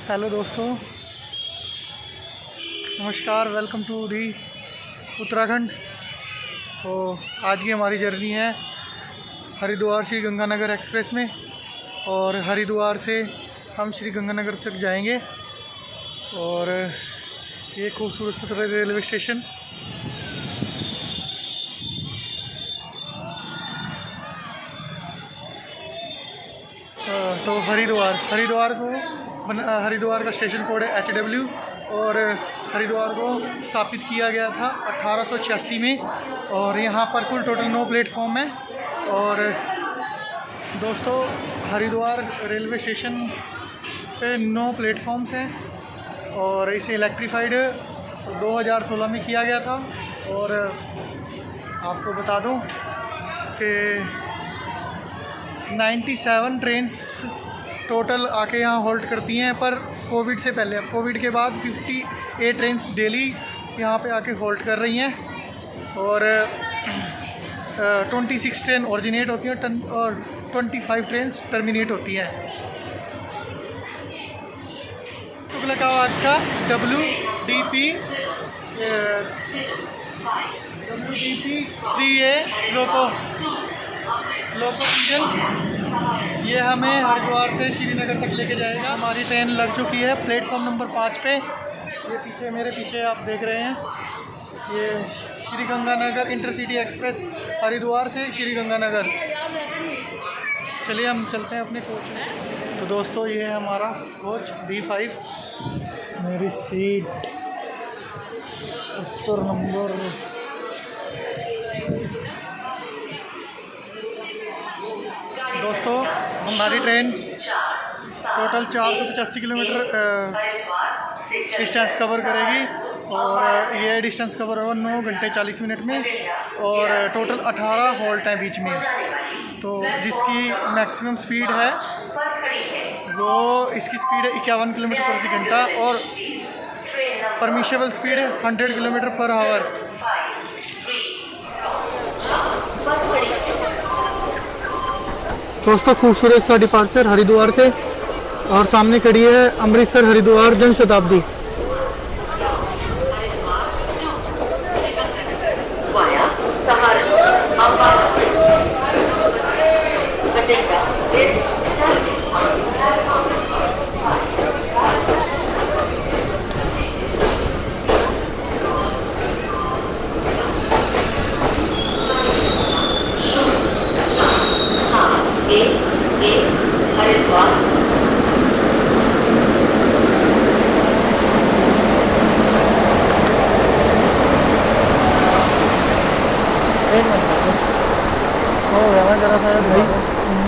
Hello दोस्तों, नमस्कार। Welcome to the Uttarakhand. तो आज की हमारी जर्नी है हरिद्वार श्री गंगानगर एक्सप्रेस में, और हरिद्वार से हम श्री गंगानगर तक जाएंगे। और ये खूबसूरत रेलवे स्टेशन तो हरिद्वार का स्टेशन कोड है HW। और हरिद्वार को स्थापित किया गया था 1886 में, और यहाँ पर कुल टोटल 9 प्लेटफॉर्म है। और दोस्तों, हरिद्वार रेलवे स्टेशन पे 9 प्लेटफॉर्म्स हैं, और इसे इलेक्ट्रीफाइड 2016 में किया गया था। और आपको बता दूं कि 97 ट्रेन्स टोटल आके यहाँ होल्ड करती हैं, पर कोविड से पहले, अब कोविड के बाद 58 ट्रेन्स डेली यहाँ पे आके होल्ड कर रही हैं। और 26 ट्रेन ओरिजिनेट होती हैं और 25 ट्रेन्स टर्मिनेट होती हैं। तुगलकाबाद का WDP 3A लोकोमोटिव ये हमें हरिद्वार से श्रीनगर तक लेके जाएगा। हमारी ट्रेन लग चुकी है प्लेटफॉर्म नंबर 5 पे। ये पीछे, मेरे पीछे आप देख रहे हैं, ये श्री गंगानगर इंटरसिटी एक्सप्रेस हरिद्वार से श्री गंगानगर। चलिए हम चलते हैं अपने कोच में। तो दोस्तों, ये है हमारा कोच D5। मेरी सीट 70 नंबर। दोस्तों, हमारी train total 485 kilometre distance cover करेगी, और ये डिस्टेंस कवर होगा 9 घंटे 40 मिनट में, और टोटल 18 हॉल्ट हैं बीच में। तो जिसकी मैक्सिमम स्पीड है वो, इसकी स्पीड है 51 किलोमीटर प्रति घंटा, और परमिशेबल स्पीड है 100 किलोमीटर पर आवर। दोस्तों, खूबसूरत सा डिपार्चर हरिद्वार से, और सामने खड़ी है अमृतसर हरिद्वार जन शताब्दी।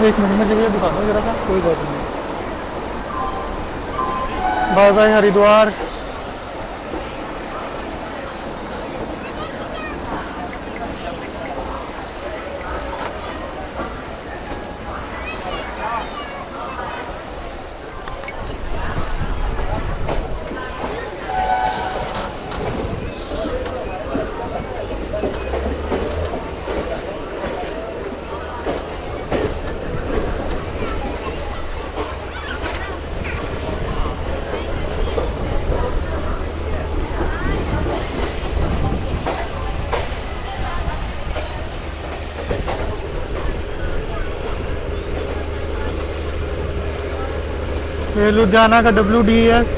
एक मिनट में जगह दिखा दो जरा सा। कोई बात नहीं। Bye bye Haridwar. ये लुधियाना का WDS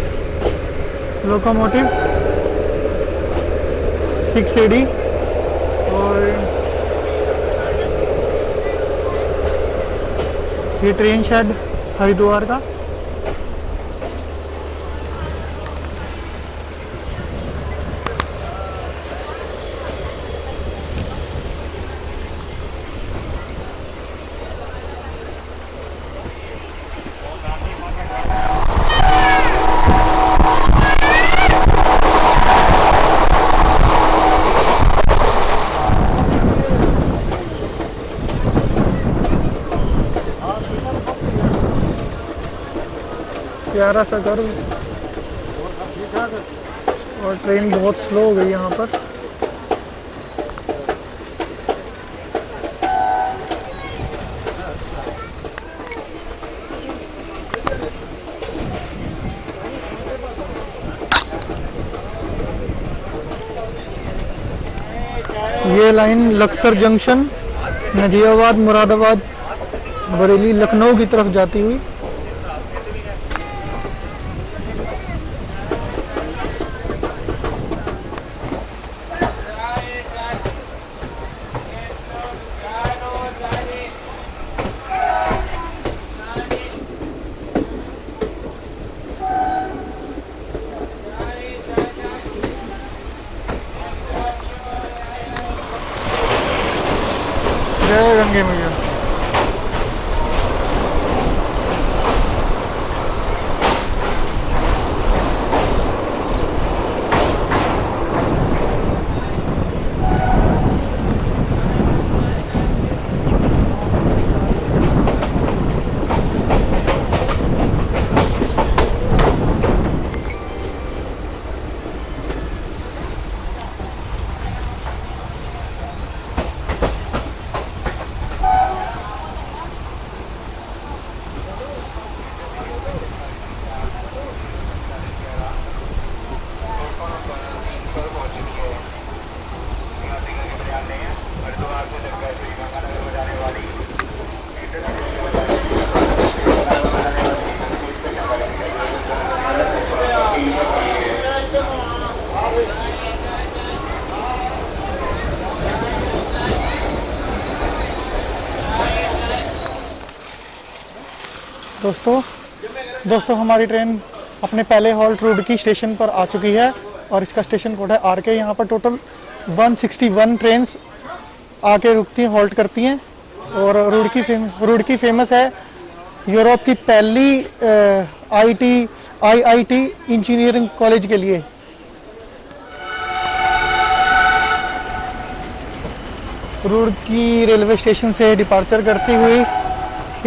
लोकोमोटिव 6AD। और ये ट्रेन शेड हरिद्वार का। प्यारा सा कर्व, और ट्रेन बहुत स्लो हो गई यहाँ पर। ये लाइन लक्सर जंक्शन, नजीबाबाद, मुरादाबाद, बरेली, लखनऊ की तरफ जाती हुई। जय गंगे मैया। दोस्तों हमारी ट्रेन अपने पहले हॉल्ट रुड़की स्टेशन पर आ चुकी है और इसका स्टेशन कोड है आरके। यहाँ पर टोटल 161 ट्रेन्स आके रुकती हैं, हॉल्ट करती हैं। और रुड़की फेमस है यूरोप की पहली आईआईटी इंजीनियरिंग कॉलेज के लिए। रुड़की रेलवे स्टेशन से डिपार्चर करती हुई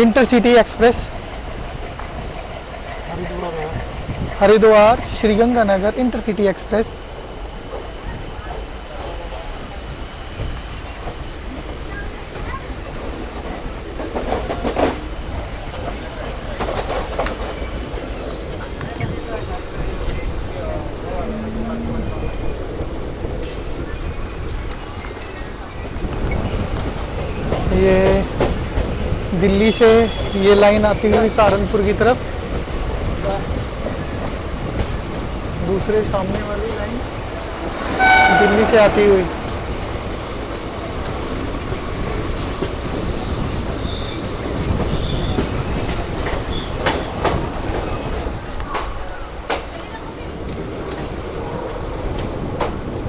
intercity express Haridwar Sriganganagar intercity express. ये दिल्ली से ये लाइन आती हुई सहारनपुर की तरफ, दूसरे सामने वाली लाइन दिल्ली से आती हुई।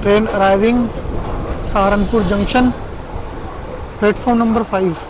Train arriving Saharanpur junction, platform number 5।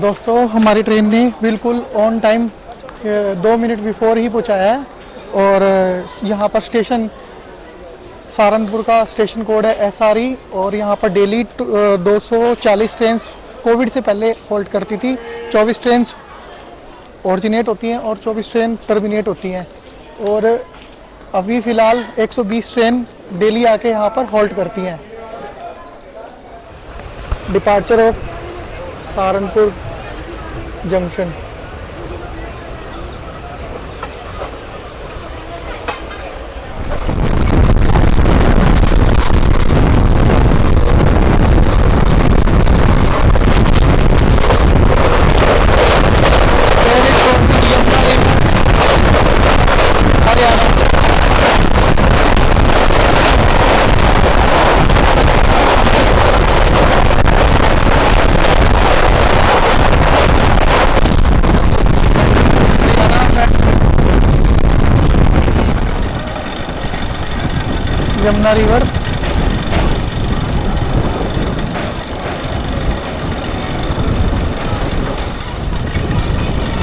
दोस्तों हमारी ट्रेन ने बिल्कुल on time 2 minute before he पहुंचाया है। और यहाँ पर स्टेशन सहारनपुर का स्टेशन कोड है SRE। और यहाँ पर डेली 240 ट्रेन कोविड से पहले होल्ड करती थी। 24 ट्रेन ऑरिजिनेट होती हैं और 24 ट्रेन टर्मिनेट होती हैं। और अभी फ़िलहाल 120 ट्रेन डेली आके यहाँ पर होल्ड करती हैं। Departure of Saharanpur junction. Yamuna river.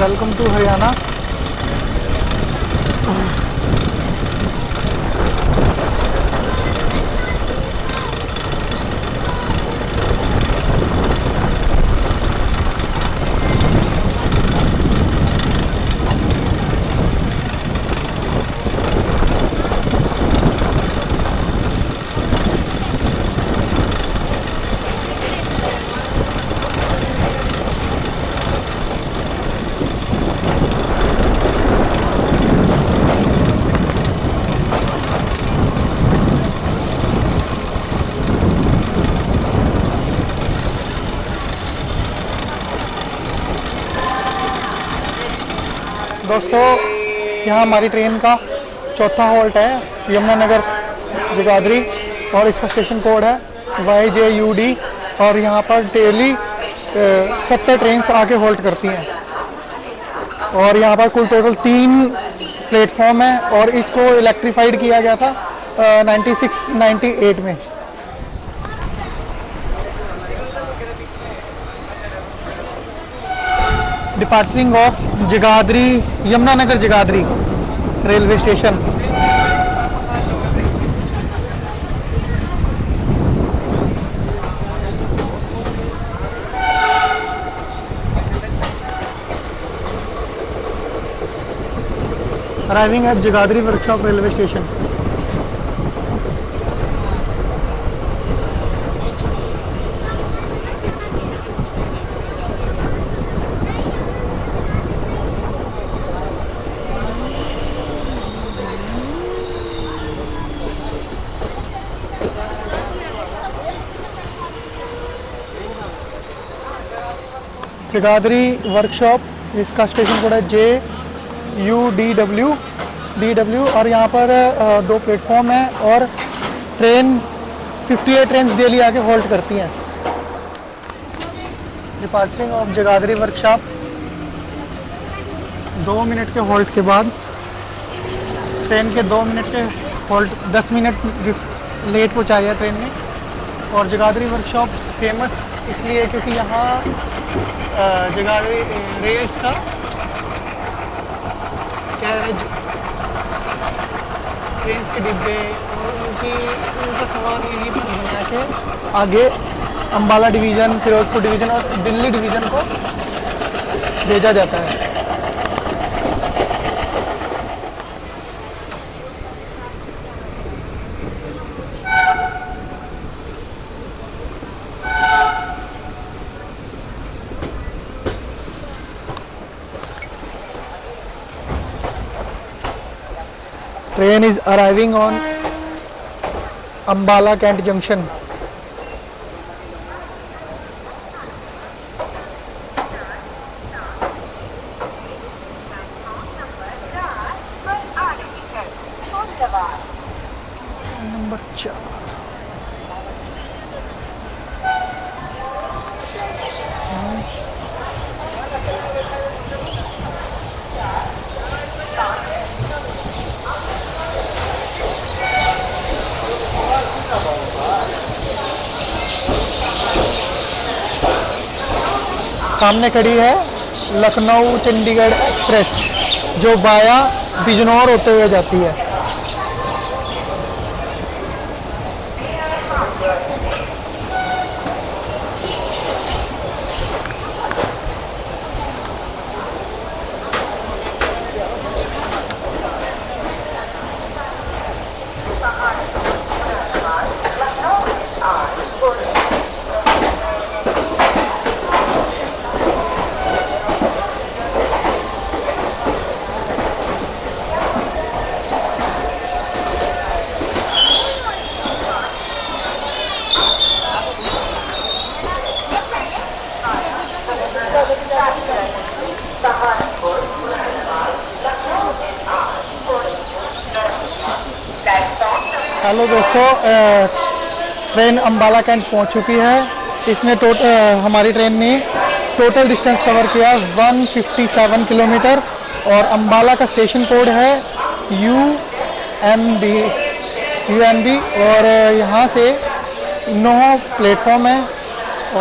Welcome to Haryana. दोस्तों यहाँ हमारी ट्रेन का चौथा हॉल्ट है यमुनानगर जगाधरी और इसका स्टेशन कोड है YJUD और यहाँ पर डेली 70 ट्रेन आके होल्ट करती हैं और यहाँ पर कुल टोटल 3 प्लेटफॉर्म है और इसको इलेक्ट्रीफाइड किया गया था 96-98 में। Departuring of Jagadhri Yamunanagar Jagadhri railway station. Arriving at Jagadhri workshop railway station. Jagadhri workshop, इसका स्टेशन कोड है JUDW और यहाँ पर 2 प्लेटफॉर्म है और ट्रेन 58 ट्रेन डेली आके होल्ट करती हैं। Departuring of Jagadhri workshop 2 minute के होल्ट के बाद ट्रेन के 2 मिनट के होल्ट 10 मिनट लेट पहुँचाई है ट्रेन ने। और जगाधरी वर्कशॉप फेमस इसलिए क्योंकि यहाँ जगाधरी रेल्स का कैरेज, ट्रेन के डिब्बे और उनका सामान यहीं पर बना के आगे अम्बाला डिवीज़न, फिरोजपुर डिवीज़न और दिल्ली डिवीज़न को भेजा जाता है। Train is arriving on Ambala Kent Junction. Number 4। सामने खड़ी है लखनऊ चंडीगढ़ एक्सप्रेस जो बाया बिजनौर होते हुए जाती है। हेलो दोस्तों, ट्रेन अम्बाला कैंट पहुंच चुकी है। इसने हमारी ट्रेन ने टोटल डिस्टेंस कवर किया 157 किलोमीटर और अम्बाला का स्टेशन कोड है UMB यूएनबी। और यहाँ से 9 प्लेटफॉर्म है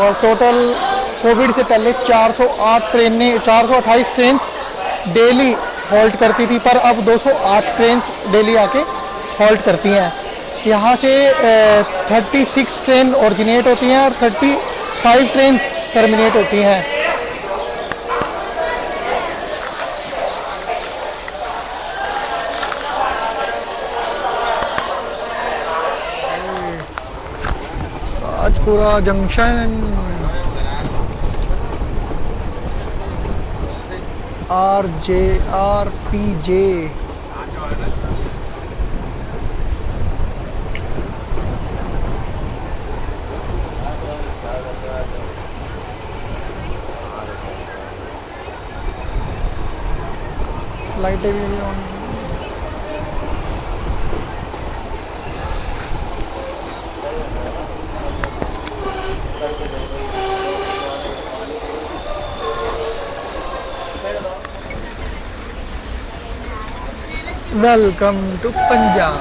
और टोटल कोविड से पहले 428 ट्रेन डेली हॉल्ट करती थी, पर अब 208 ट्रेन डेली आके हॉल्ट करती हैं। यहाँ से 36 ट्रेन ओरिजिनेट होती हैं और 35 ट्रेन टर्मिनेट होती हैं। Rajpura junction, RJRPJ। लाइटें भी on. Welcome to Punjab.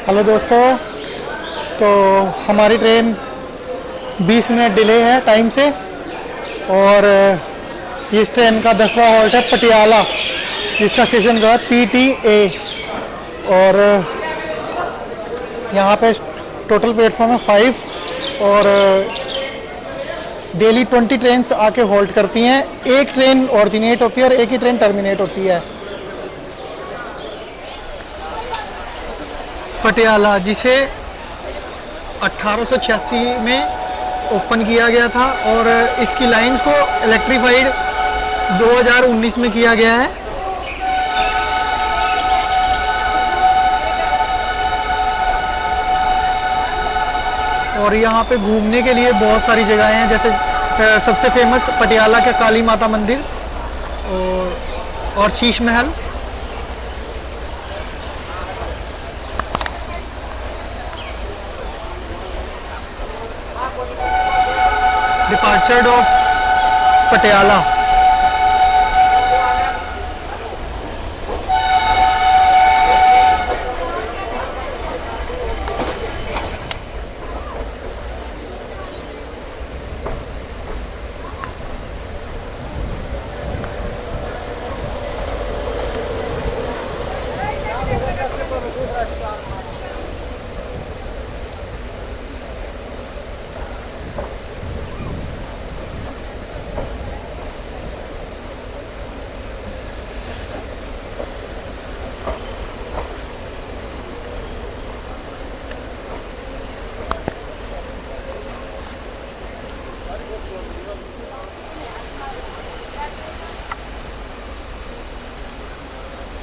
Hello दोस्तों, तो हमारी ट्रेन 20 मिनट डिले है टाइम से और इस ट्रेन का 10वां हॉल्ट है पटियाला, जिसका स्टेशन का PTA। और यहाँ पे टोटल प्लेटफॉर्म है 5 और डेली 20 ट्रेन आके होल्ड करती हैं। एक ट्रेन ओरिजिनेट होती है और एक ही ट्रेन टर्मिनेट होती है। पटियाला, जिसे 1886 में ओपन किया गया था और इसकी लाइंस को इलेक्ट्रीफाइड 2019 में किया गया है। और यहाँ पे घूमने के लिए बहुत सारी जगहें हैं, जैसे सबसे फेमस पटियाला का काली माता मंदिर और Sheesh Mahal. Departure of Patiala.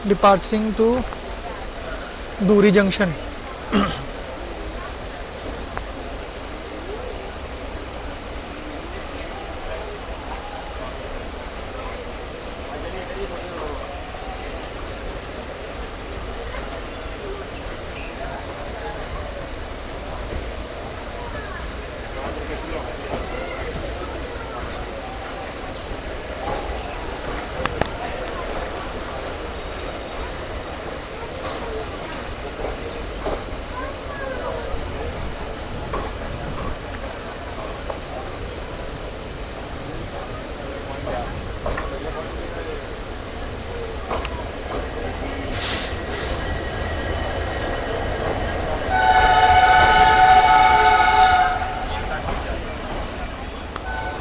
Departuring to Dhuri junction.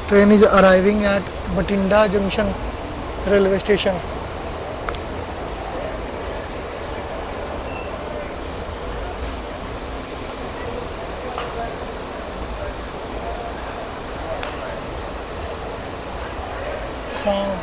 Train is arriving at Batinda Junction railway station. Sound.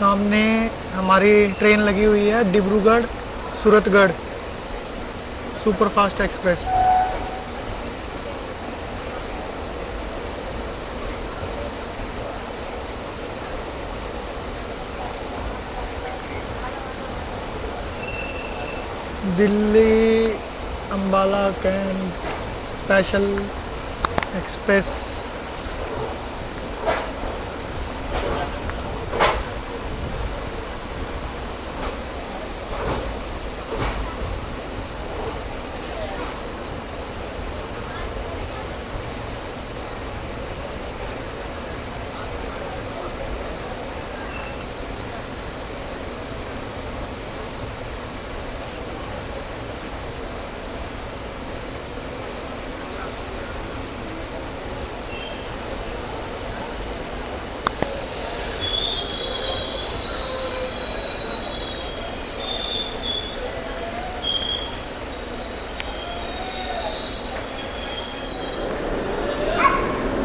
सामने हमारी ट्रेन लगी हुई है Dibrugarh Suratgarh superfast express. Delhi Ambala cantt special express.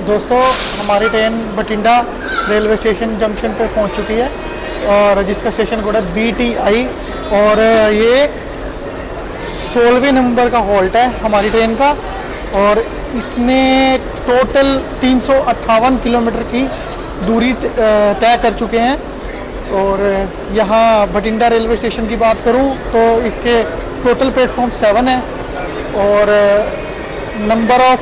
दोस्तों हमारी train Bathinda railway station junction पे पहुंच चुकी है और जिसका स्टेशन कोड है BTI और ये 16वें नंबर का हॉल्ट है हमारी ट्रेन का और इसमें टोटल 358 किलोमीटर की दूरी तय कर चुके हैं। और यहाँ बठिंडा रेलवे स्टेशन की बात करूँ तो इसके टोटल प्लेटफॉर्म 7 है और नंबर ऑफ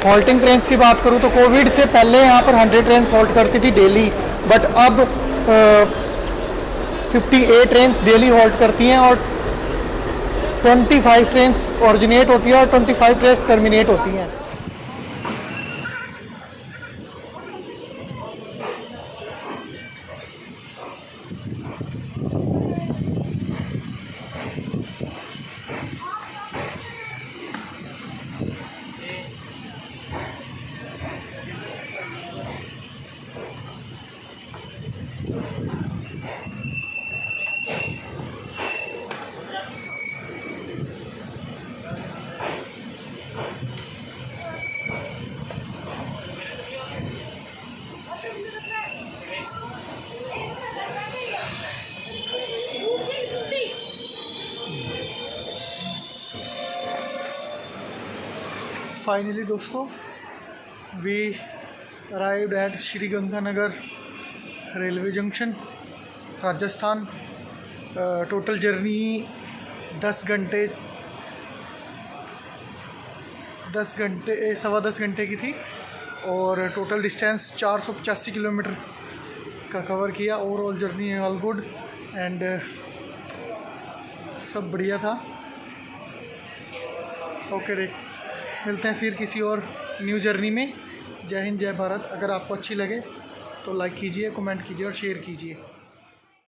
हॉल्टिंग ट्रेन्स की बात करूँ तो कोविड से पहले यहाँ पर 100 ट्रेन्स हॉल्ट करती थी डेली, बट अब 58 ट्रेन्स डेली हॉल्ट करती हैं और 25 ट्रेन्स ओरिजिनेट होती है और 25 ट्रेन्स टर्मिनेट होती हैं। फाइनली दोस्तों we arrived at Shri Ganganagar railway junction Rajasthan. Total journey 10 घंटे सवा 10 घंटे की थी और टोटल डिस्टेंस 485 किलोमीटर का कवर किया। Overall journey all good and सब बढ़िया था। ओके रे, मिलते हैं फिर किसी और न्यू जर्नी में। जय हिंद जय भारत। अगर आपको अच्छी लगे तो लाइक कीजिए, कमेंट कीजिए और शेयर कीजिए।